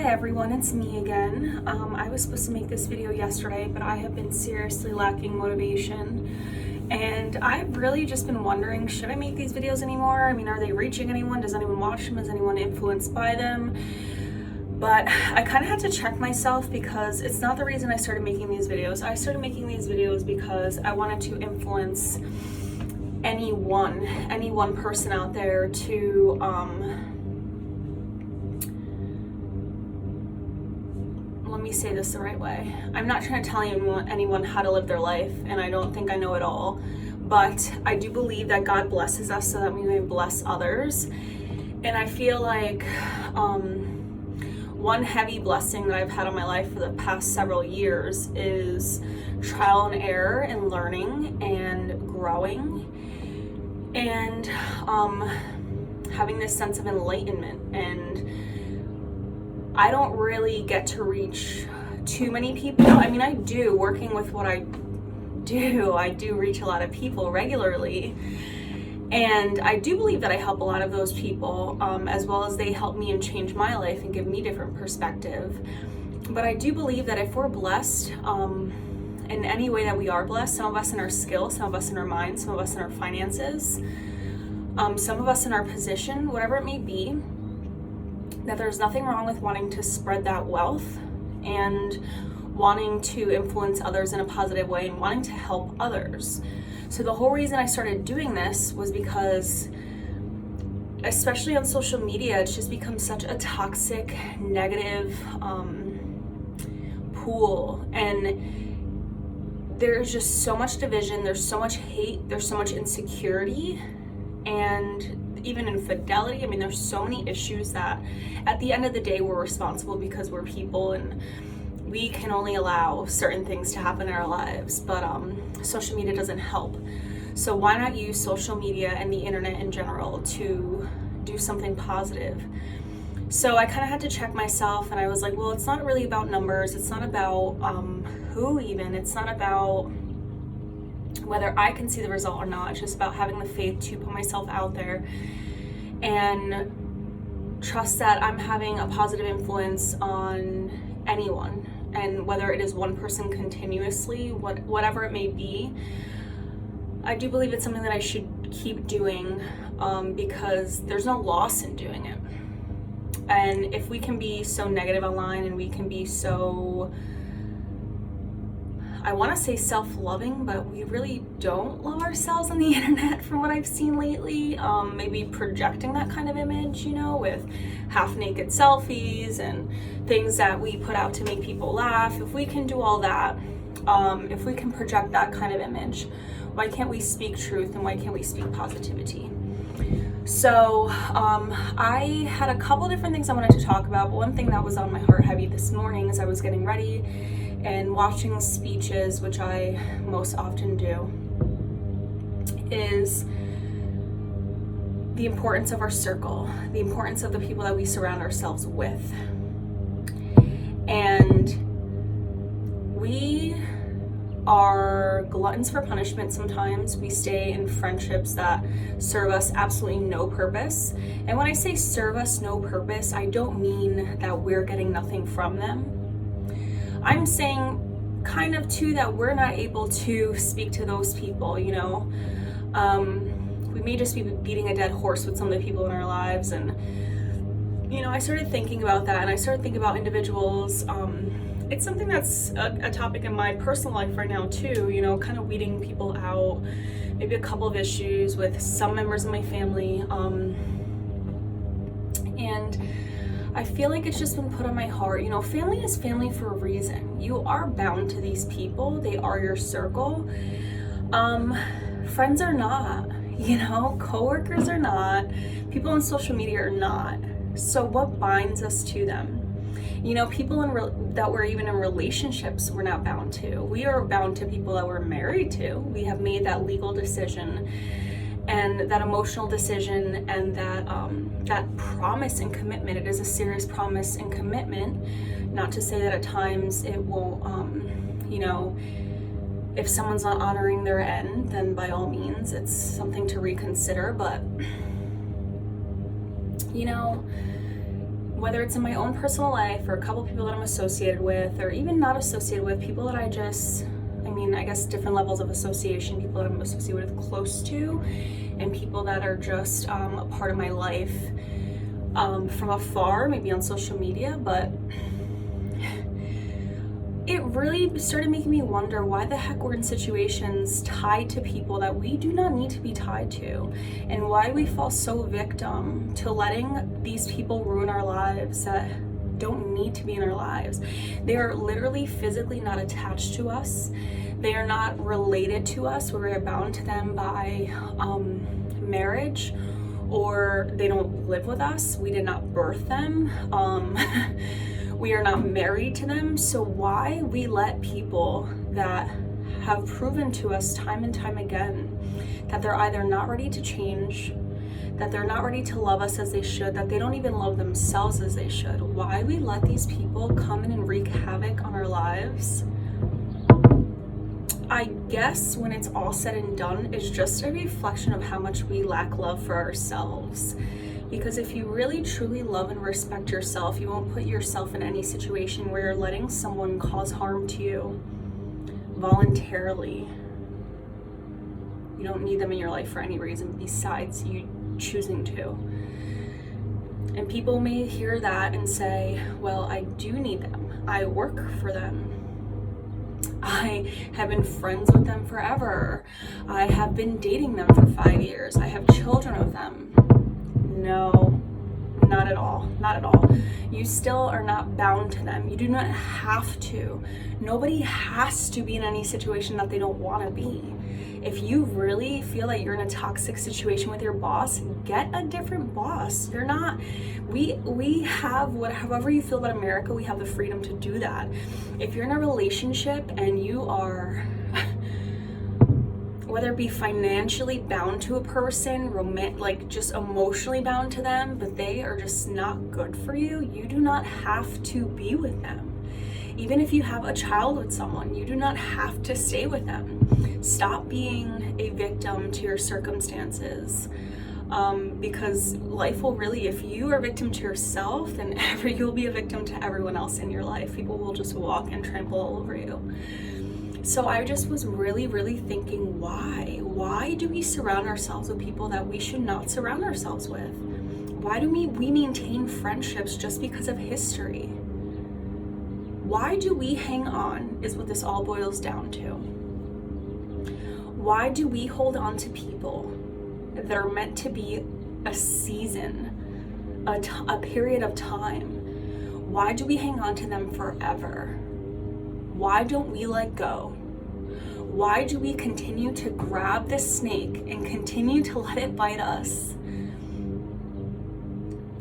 Hi everyone, it's me again. I was supposed to make this video yesterday, but I have been seriously lacking motivation. And I've really just been wondering, should I make these videos anymore? I mean, are they reaching anyone? Does anyone watch them? Is anyone influenced by them? But I kind of had to check myself because it's not the reason I started making these videos. I started making these videos because I wanted to influence any one person out there to let me say this the right way. I'm not trying to tell anyone how to live their life, and I don't think I know it all, but I do believe that God blesses us so that we may bless others. And I feel like one heavy blessing that I've had in my life for the past several years is trial and error and learning and growing and having this sense of enlightenment. And I don't really get to reach too many people. I mean, I do, working with what I do reach a lot of people regularly. And I do believe that I help a lot of those people, as well as they help me and change my life and give me different perspective. But I do believe that if we're blessed, in any way that we are blessed, some of us in our skills, some of us in our minds, some of us in our finances, some of us in our position, whatever it may be, that there's nothing wrong with wanting to spread that wealth and wanting to influence others in a positive way and wanting to help others. So the whole reason I started doing this was because, especially on social media, it's just become such a toxic, negative pool. And there's just so much division, there's so much hate, there's so much insecurity, and even infidelity. I mean, there's so many issues that at the end of the day, we're responsible because we're people and we can only allow certain things to happen in our lives, but social media doesn't help. So why not use social media and the internet in general to do something positive? So I kind of had to check myself, and I was like, well, it's not really about numbers. It's not about who even. It's not about whether I can see the result or not. It's just about having the faith to put myself out there and trust that I'm having a positive influence on anyone. And whether it is one person continuously, whatever it may be, I do believe it's something that I should keep doing, because there's no loss in doing it. And if we can be so negative online and we can be so, I want to say self-loving, but we really don't love ourselves on the internet from what I've seen lately. Maybe projecting that kind of image, with half-naked selfies and things that we put out to make people laugh. If we can do all that, if we can project that kind of image, why can't we speak truth and why can't we speak positivity? So I had a couple different things I wanted to talk about, but one thing that was on my heart heavy this morning as I was getting ready and watching speeches, which I most often do, is the importance of our circle, the importance of the people that we surround ourselves with. And we are gluttons for punishment sometimes. We stay in friendships that serve us absolutely no purpose. And when I say serve us no purpose, I don't mean that we're getting nothing from them. I'm saying kind of too that we're not able to speak to those people, we may just be beating a dead horse with some of the people in our lives. And I started thinking about that, and I started thinking about individuals. It's something that's a topic in my personal life right now too, kind of weeding people out, maybe a couple of issues with some members of my family, and I feel like it's just been put on my heart. Family is family for a reason. You are bound to these people. They are your circle. Friends are not, coworkers are not, people on social media are not. So what binds us to them? People that we're even in relationships, we're not bound to. We are bound to people that we're married to. We have made that legal decision and that emotional decision and that promise and commitment. It is a serious promise and commitment. Not to say that at times it will, if someone's not honoring their end, then by all means, it's something to reconsider. But, whether it's in my own personal life or a couple people that I'm associated with, or even not associated with, people that I guess different levels of association, people that I'm associated with close to, and people that are just a part of my life from afar, maybe on social media. But it really started making me wonder why the heck we're in situations tied to people that we do not need to be tied to, and why we fall so victim to letting these people ruin our lives that don't need to be in our lives. They are literally physically not attached to us. They are not related to us. We're bound to them by marriage, or they don't live with us. We did not birth them. We are not married to them. So why we let people that have proven to us time and time again that they're either not ready to change, that they're not ready to love us as they should, that they don't even love themselves as they should, why we let these people come in and wreak havoc on our lives, I guess when it's all said and done, is just a reflection of how much we lack love for ourselves. Because if you really truly love and respect yourself, you won't put yourself in any situation where you're letting someone cause harm to you voluntarily. You don't need them in your life for any reason besides you choosing to. And people may hear that and say, well, I do need them. I work for them. I have been friends with them forever. I have been dating them for 5 years. I have children with them. No, not at all. Not at all. You still are not bound to them. You do not have to. Nobody has to be in any situation that they don't want to be. If you really feel like you're in a toxic situation with your boss, get a different boss. You're not, we have however you feel about America, we have the freedom to do that. If you're in a relationship and you are, whether it be financially bound to a person, like just emotionally bound to them, but they are just not good for you, you do not have to be with them. Even if you have a child with someone, you do not have to stay with them. Stop being a victim to your circumstances, because life will really, if you are a victim to yourself, then you'll be a victim to everyone else in your life. People will just walk and trample all over you. So I just was really, really thinking, why? Why do we surround ourselves with people that we should not surround ourselves with? Why do we maintain friendships just because of history? Why do we hang on is what this all boils down to. Why do we hold on to people that are meant to be a season, a period of time? Why do we hang on to them forever? Why don't we let go? Why do we continue to grab this snake and continue to let it bite us?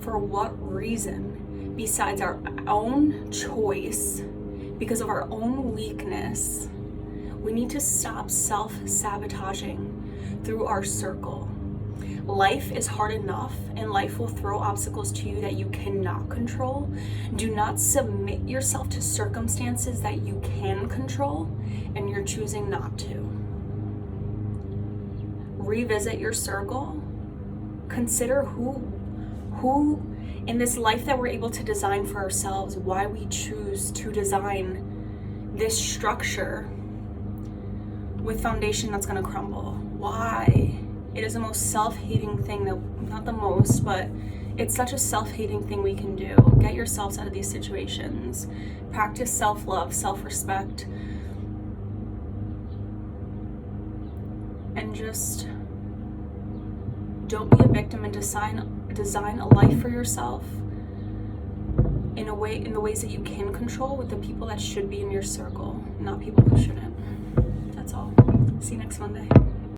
For what reason? Besides our own choice, because of our own weakness. We need to stop self-sabotaging through our circle. Life is hard enough, and life will throw obstacles to you that you cannot control. Do not submit yourself to circumstances that you can control and you're choosing not to. Revisit your circle. Consider who in this life that we're able to design for ourselves, why we choose to design this structure with foundation that's going to crumble. Why? It is the most self-hating thing not the most, but it's such a self-hating thing we can do. Get yourselves out of these situations. Practice self-love, self-respect, and just don't be a victim, and design a life for yourself in the ways that you can control, with the people that should be in your circle, not people who shouldn't. That's all. See you next Monday.